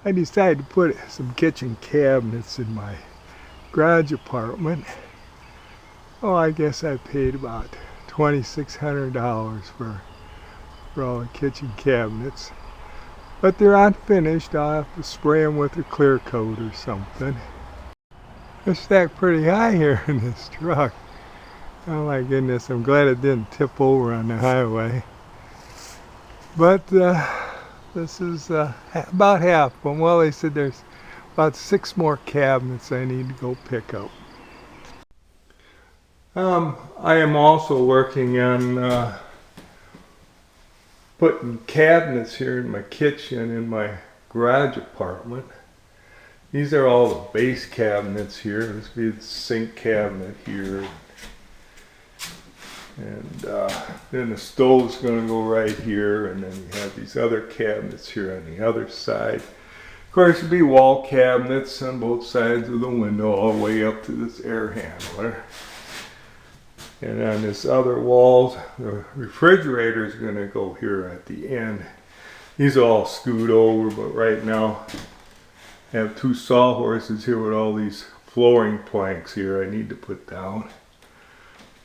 I decided to put some kitchen cabinets in my garage apartment. Oh, I guess I paid about $2,600 for all the kitchen cabinets. But they're unfinished. I'll have to spray them with a clear coat or something. They're stacked pretty high here in this truck. Oh my goodness, I'm glad it didn't tip over on the highway. But this is about half of them. Well, they said there's about 6 more cabinets I need to go pick up. I am also working on putting cabinets here in my kitchen in my garage apartment. These are all the base cabinets here. This will be the sink cabinet here. And then the stove's going to go right here, and then you have these other cabinets here on the other side. Of course, there'll be wall cabinets on both sides of the window all the way up to this air handler. And on this other wall, the refrigerator is going to go here at the end. These are all scoot over, but right now I have 2 sawhorses here with all these flooring planks here I need to put down.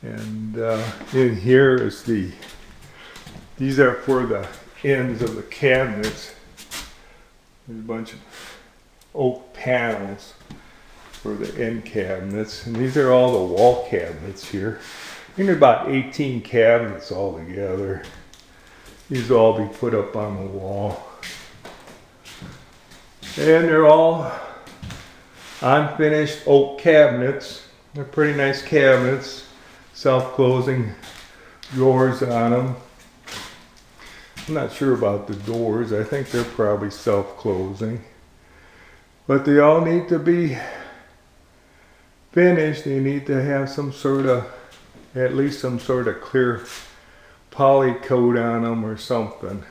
And in here is these are for the ends of the cabinets. There's a bunch of oak panels for the end cabinets. And these are all the wall cabinets here. I think there are about 18 cabinets altogether. These will all be put up on the wall. And they're all unfinished oak cabinets. They're pretty nice cabinets. Self-closing drawers on them. I'm not sure about the doors. I think they're probably self-closing. But they all need to be finished. They need to have some sort of, at least some sort of clear poly coat on them or something.